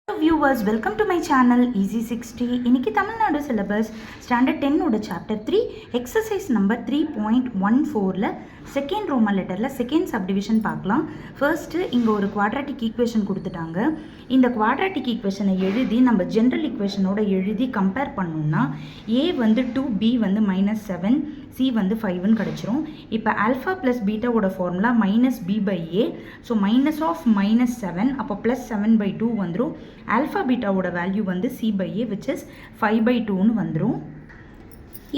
Hello viewers, welcome to my channel Easy 60. இன்னைக்கு Tamil Nadu syllabus standard 10 ஓட chapter 3 exercise number 3.14ல second roman லெட்டரில் second subdivision பார்க்கலாம். First இங்கே ஒரு குவாட்ராட்டிக் ஈக்குவேஷன் கொடுத்துட்டாங்க. இந்த குவாட்ராட்டிக் ஈக்குவேஷனை எழுதி நம்ம ஜென்ரல் ஈக்குவேஷனோட எழுதி கம்பேர் பண்ணோம்னா ஏ வந்து 2, பி வந்து -7, சி வந்து 5ன்னு கிடச்சிரும். இப்போ ஆல்ஃபா ப்ளஸ் பீட்டாவோட ஃபார்முலா -b/a. ஸோ -7 அப்போ +7/2 வந்துடும். ஆல்ஃபா பீட்டாவோட வேல்யூ வந்து c/a which is 5/2ன்னு வந்துடும்.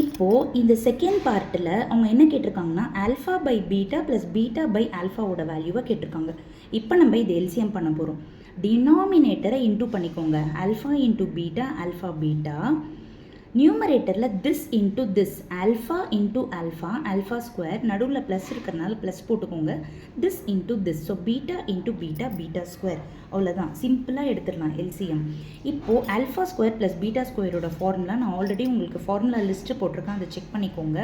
இப்போது இந்த செகண்ட் பார்ட்டில் அவங்க என்ன கேட்டிருக்காங்கன்னா alpha by beta plus beta by ஆல்ஃபாவோட வேல்யூவை கேட்டிருக்காங்க. இப்போ நம்ம இது எல்சிஎம் பண்ண போகிறோம். டினாமினேட்டரை இன்டூ பண்ணிக்கோங்க. Alpha into beta, alpha beta. நியூமரேட்டரில் this into this, alpha into alpha, alpha square, நடுவில் ப்ளஸ் இருக்கிறனால ப்ளஸ் போட்டுக்கோங்க. This into this, so beta into beta, beta square. அவ்வளோதான், சிம்பிளாக எடுத்துடலாம் எல்சிஎம். இப்போது ஆல்ஃபா ஸ்கொயர் ப்ளஸ் பீட்டா ஸ்கொயரோட ஃபார்முலா நான் ஆல்ரெடி உங்களுக்கு ஃபார்முலா லிஸ்ட்டு போட்டிருக்கேன், அதை செக் பண்ணிக்கோங்க.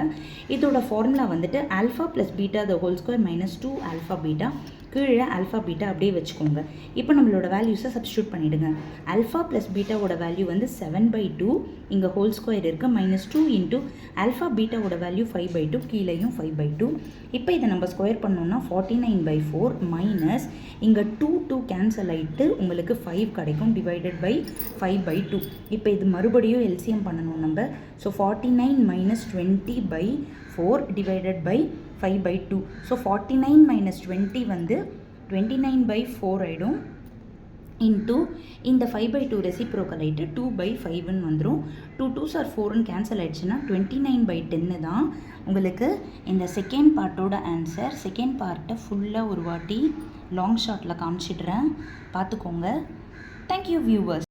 இதோட ஃபார்முலா வந்துட்டு alpha plus beta the whole square -2 alpha beta, கீழே ஆல்ஃபா பீட்டா அப்படியே வச்சுக்கோங்க. இப்போ நம்மளோட வேல்யூஸை சப்ஸ்டியூட் பண்ணிவிடுங்க. ஆல்ஃபா ப்ளஸ் பீட்டாவோட வேல்யூ வந்து 7/2, இங்கே ஹோல் ஸ்கொயர் இருக்குது, -2 இன்ட்டு ஆல்ஃபா பீட்டாவோட வேல்யூ 5/2, கீழேயும் 5/2. இப்போ இதை நம்ம ஸ்கொயர் பண்ணோம்னா 49/4 மைனஸ் இங்கே 2 கேன்சல் ஆகிட்டு உங்களுக்கு 5 கிடைக்கும், டிவைடட் பை 5/2. இப்போ இது மறுபடியும் எல்சிஎம் பண்ணணும் நம்ம. So 49 - 20/4 divided by 5/2. ஸோ 49 - 20 வந்து 29/4 ஆகிடும். இன்ட்டு இந்த 5/2 ரெசிப்ரோக்கல் ஆகிட்டு 2/5ன்னு வந்துடும். 2 2s are 4ன்னு கேன்சல் ஆகிடுச்சுன்னா 29/10 தான் உங்களுக்கு இந்த செகண்ட் பார்ட்டோட ஆன்சர். செகண்ட் பார்ட்டை ஃபுல்லாக ஒரு வாட்டி லாங் ஷார்ட்டில் காமிச்சிடுறேன், பார்த்துக்கோங்க. Thank you viewers.